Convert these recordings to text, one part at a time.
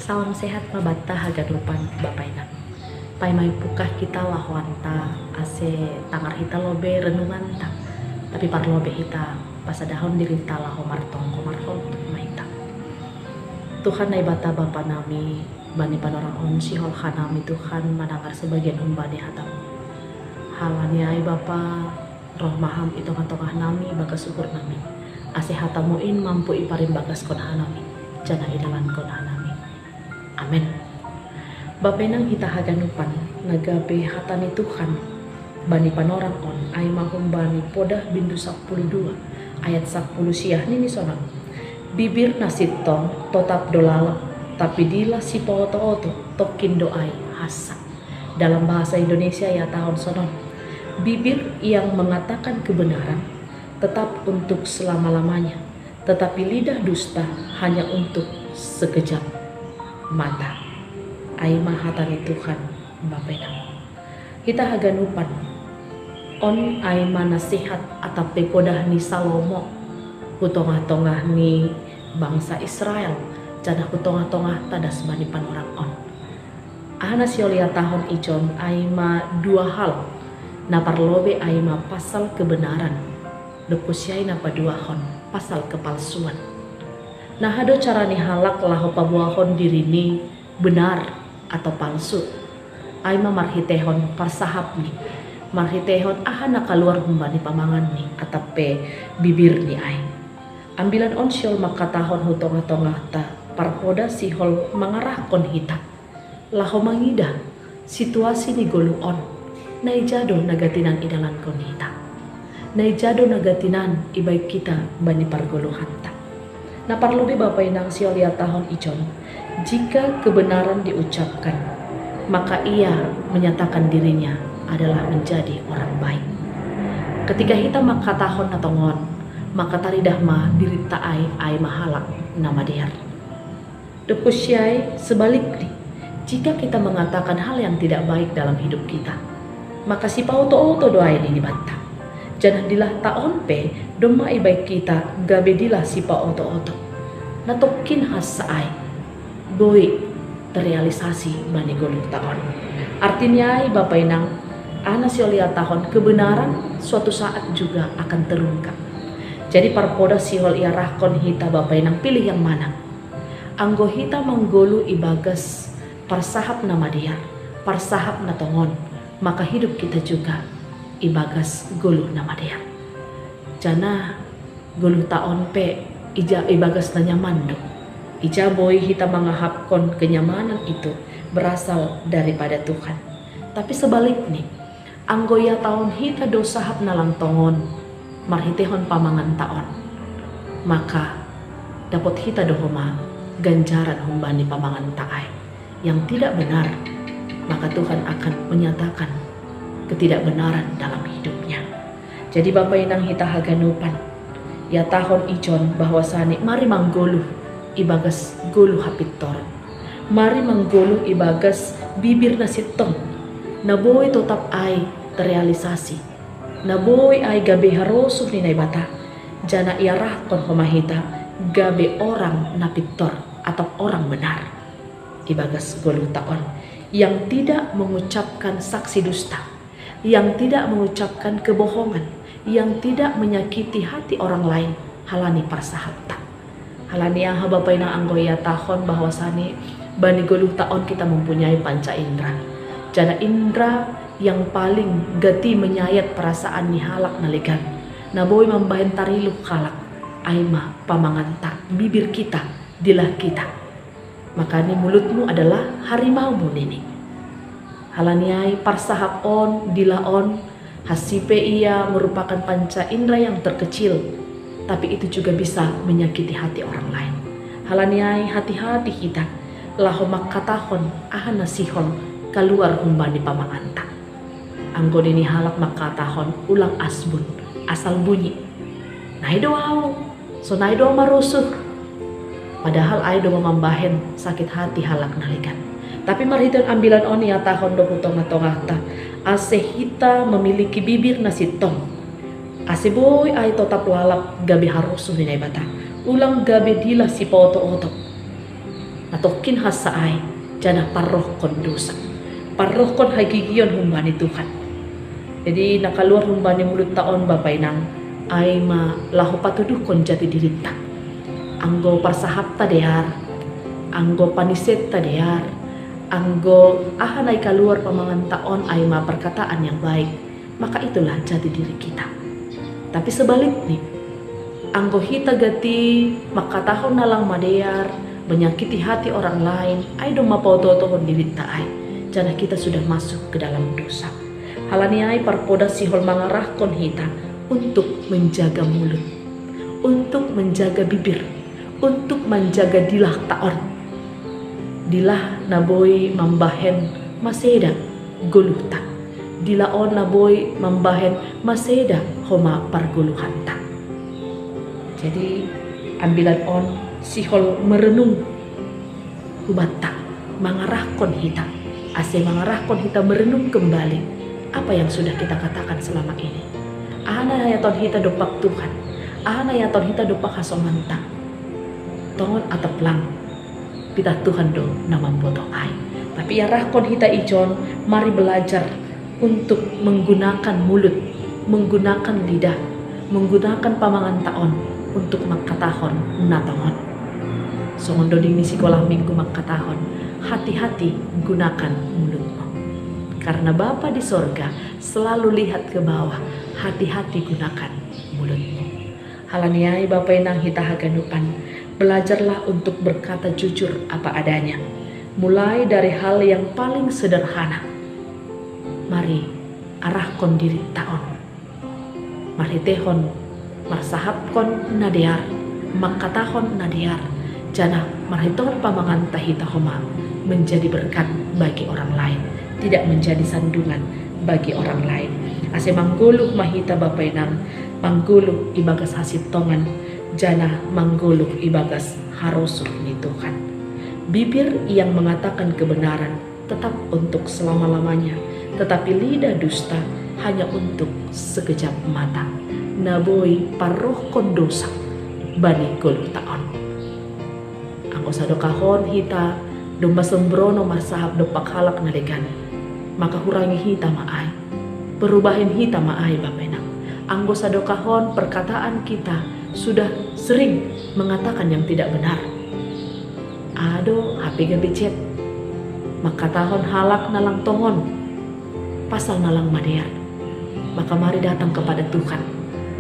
Salam sehat mabata hagadupan bapainan. Pai mai pukah kita lahwanta ase tangar hita lobe renunganta. Tapi par lobe hita pasadahon dirita laho martong komarhol maita. Tuhan nai bata bapa nami bani panorang on sihol hanami Tuhan manangar sebagian umbani hatamu. Halani ai bapa roh maham itu tongah nami bagas syukur nami. Ase hatamuin mampu iparin bagas kon hanami. Jana idalan kon hanami. Amin. Bapenang hita haganupan nagabe hatani Tuhan bani panorang on ay mahum bani podah bindu 12 ayat 10 siah nini sonang bibir nasitong totap dolalap tapi dila si poto-oto tokin doai hasak. Dalam bahasa Indonesia ya tahun sonon, bibir yang mengatakan kebenaran tetap untuk selama-lamanya, tetapi lidah dusta hanya untuk sekejap mata. Aima hatani Tuhan bapenang kita haganupan on aima nasihat atape podah ni Salomo hutongah-tongah ni bangsa Israel jana hutongah-tongah tadas bani panorang on ahana siolia tahun icon aima dua hal naparlobe aima pasal kebenaran lepusiai napa dua hon pasal kepalsuan. Nah hado carani halak laho pabuahon dirini benar atau palsu. Aima marhitehon parsahap ni. Marhitehon ahana kaluar humbani pamangan ni atape bibir ni ay. Ambilan onsyol makatahon hutongah-tongah ta parpoda sihol mangarahkon hita. Laho mangida situasi ni goluon. Naijado nagatinan idalan kon hita. Naijado nagatinan ibaik kita bani pargoluhan ta. Nah parlobe bapak inang siolia tahun icon, jika kebenaran diucapkan, maka ia menyatakan dirinya adalah menjadi orang baik. Ketika kita maka tahun natongon, maka taridah ma dirita ai mahalak nama dia. Depusyai sebaliknya, jika kita mengatakan hal yang tidak baik dalam hidup kita, maka si pauto-auto doa ini dibantah. Jangan dilah taon pe doma ibaik kita gabe dilah sipa oto-oto natokin hasai boy terrealisasi bani golong taon. Artinya bapak inang ana siolia tahun kebenaran suatu saat juga akan terungkap. Jadi parpoda sihol ia rahkon hita bapak inang pilih yang mana. Anggo hita manggolu ibagas parsahap nama dia parsahap natongon maka hidup kita juga ibagas goluh nama dia. Jana goluh taon pe ija ibagas na nyaman do. Ija boy hita mangahapkon kenyamanan itu berasal daripada Tuhan. Tapi sebaliknya, anggoya taon hita dosahap nalang tongon marhitehon pamangan taon. Maka dapat hita dohoma ganjaran humbani pamangan taai yang tidak benar, maka Tuhan akan menyatakan ketidakbenaran dalam hidupnya. Jadi bapak inang hita haganupan ya tahun icon bahwasani mari manggoluh ibagas goluh hapitor. Mari manggoluh ibagas bibir nasitong. Naboy tetap ay terrealisasi. Naboy ay gabe harosuh ni naibata. Jana iarah kon homahita gabe orang napitor atau orang benar. Ibagas goluh taon yang tidak mengucapkan saksi dusta, yang tidak mengucapkan kebohongan, yang tidak menyakiti hati orang lain, halani parsahapta. Halani yang bapak inang anggoya tahun bahwasani bani goluh taon kita mempunyai panca indera. Jana indera yang paling gati menyayat perasaan ni halak naligan. Naboy mambahen tariluh halak aima pamanganta bibir kita dilah kita. Makanya mulutmu adalah harimaumu nini. Halaniai parsahap on dilaon hasipe ia merupakan panca indera yang terkecil, tapi itu juga bisa menyakiti hati orang lain. Halaniai hati-hati kita laho makatahon ahana sihol keluar humbani pamanganta. Anggon ini halak makatahon ulang asbun asal bunyi. Naidoau, so naido marusuh. Padahal aido mambahen sakit hati halak nalikan. Tapi marhitan ambilan oni ya tahun do tongah-tongah ta ase hita memiliki bibir nasitong. Ase boy ay tetap lalap gabi harusuh ni bata. Ulang gabi dila si poto-oto. tokin hasaai jana parroh kon dosa. Parroh kon hagigion humbani Tuhan. Jadi nakaluar humbani mulut taon bapai nang ay ma lahu patuduh kon jati dirita. Anggo parsahap tadear, anggo paniset tadear, anggo ahanay kaluar pamangan taon ay ma perkataan yang baik, maka itulah jati diri kita. Tapi sebaliknya, anggo hita gati makatahon nalang madear, menyakiti hati orang lain, ay dong mapautotohon dirita ay, jana kita sudah masuk ke dalam dosa. Halani ay parpoda sihol mangarahkon hita untuk menjaga mulut, untuk menjaga bibir, untuk menjaga dilah taon. Dilah naboy mambahen maseda goluhta. Dilaon naboy mambahen maseda homa parguluhanta. Jadi ambilan on sihol merenung hubata mangarahkon hita. Ase mangarahkon hita merenung kembali apa yang sudah kita katakan selama ini. Ahana yaton hita dopak Tuhan. Ahana yaton hita dopak hasomanta. Tongon atap lang pita Tuhan do namam boto ay. Tapi ya rahkon hita ijon, mari belajar untuk menggunakan mulut, menggunakan lidah, menggunakan pamangan taon untuk makatahon natongon. Songondo dini sekolah minggu makatahon, hati-hati gunakan mulutmu. Karena Bapa di sorga selalu lihat ke bawah, hati-hati gunakan mulutmu. Halaniai Bapa nang hita haganupan, belajarlah untuk berkata jujur apa adanya. Mulai dari hal yang paling sederhana. Mari arahkon diri taon. Mari tehon marsahapkon nadear, makatahon nadear. Jana marhiton pamangan tahita homa menjadi berkat bagi orang lain, tidak menjadi sandungan bagi orang lain. Ase mangguluh mahita bapainang, mangguluh ibagas hasitongan, jana mangguluh ibagas harosuh ni Tuhan. Bibir yang mengatakan kebenaran tetap untuk selama-lamanya, tetapi lidah dusta hanya untuk sekejap mata. Naboy paroh kondosa bani goluh taon. Angko sadokahon hita domba sembrono masahap dopak halak nalegan, maka hurangi hita maay, perubahin hita maay bapenang. Angko sadokahon perkataan kita sudah sering mengatakan yang tidak benar. Ado HP gabicet, maka tahun halak nalang tongon, pasal nalang madear. Maka mari datang kepada Tuhan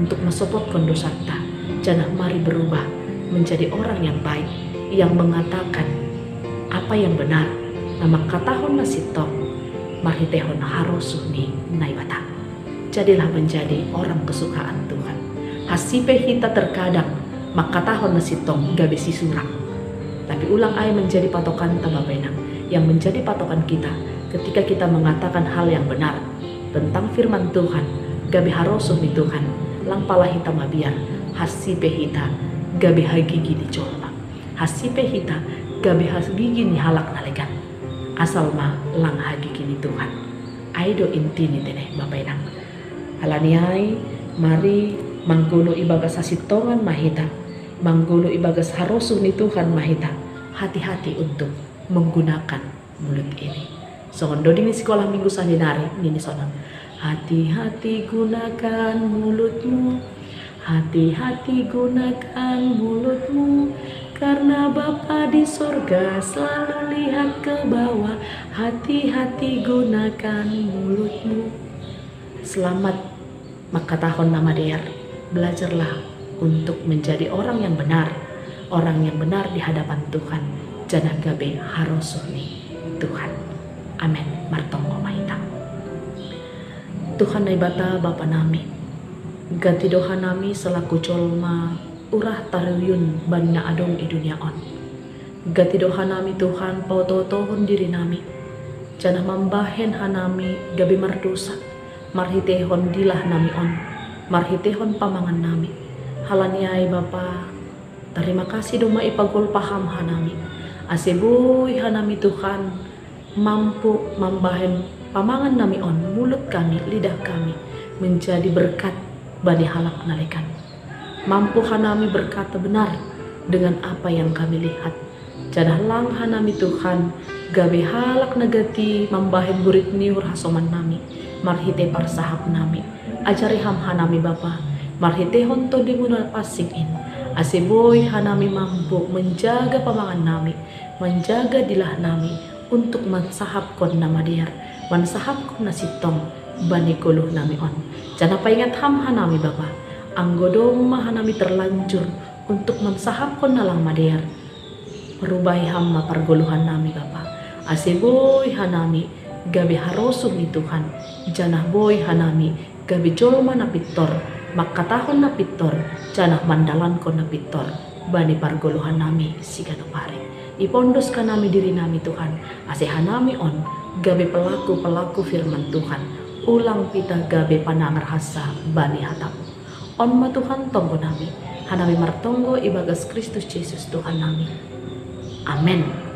untuk mesopot kondosanta. Jangan mari berubah menjadi orang yang baik, yang mengatakan apa yang benar. Nama katahon nasitong, mari tehon harosuh ni naibata. Jadilah menjadi orang kesukaan Tuhan. Hasipe hita terkadang makatahon nasitong gabesi surang. Tapi ulang ay menjadi patokan tababenang, yang menjadi patokan kita ketika kita mengatakan hal yang benar tentang firman Tuhan. Gabe harosuh ni Tuhan, lang pala hita mabiar, hasipe hita gabe hagigi ni colma, hasipe hita gabe hagigi ni halak nalegan, asal ma lang hagigi ni Tuhan. Aido inti ni teneh babenang. Halaniai mari manggulo ibagas hasitongan mahita, manggulo ibagas harosuh ni Tuhan mahita. Hati-hati untuk menggunakan mulut ini. Songondo dini sekolah minggu salinari nini sonang. Hati-hati gunakan mulutmu, hati-hati gunakan mulutmu, karena Bapa di sorga selalu lihat ke bawah. Hati-hati gunakan mulutmu. Selamat makatahon nama dear. Belajarlah untuk menjadi orang yang benar, orang yang benar di hadapan Tuhan. Jangan gabe harosuh ni Tuhan. Amin. Martonggo mahita. Tuhan naibata Bapa nami, ganti doha nami selaku colma urah taruyun banna adong i dunia on. Ganti doha nami Tuhan pautotohon diri nami, jangan mambahen hanami gabe mardosa, marhitehon dilah nami on, marhitehon pamangan nami. Halaniai Bapa, terima kasih doma ipagol paham hanami. Asebuy hanami Tuhan mampu mambahen pamangan nami on, mulut kami, lidah kami menjadi berkat bani halak nalekan. Mampu hanami berkata benar dengan apa yang kami lihat. Janah lang hanami Tuhan, gabe halak nagati mambahen burit niur hasoman nami, marhite parsahap nami, ajari ham hanami Bapa, marhite honto di muna pasingin, aseboy hanami mampu menjaga pamangan nami, menjaga dilah nami, untuk mansahap kon nama diar, mansahap kon nasitong, bani kuluh nami on. Jangan paingat ham hanami Bapa, anggodoma hanami terlanjur, untuk mansahap kon nalang madiar, perubahi hamma pergoluhan nami Bapa. Aseboy hanami gabe harosuh ni Tuhan. Janah boy hanami gabe jolma na pitor, makatahon na pitor, janah mandalan ko na pitor. Bani pergoluhan nami sigano pare. Ipondos ka nami diri nami Tuhan. Ase hanami on gabe pelaku firman Tuhan. Ulang pita gabe panangar hasa bani hatamu. On ma Tuhan tonggo nami. Hanami martonggo ibagas Kristus Yesus Tuhan nami. Amin.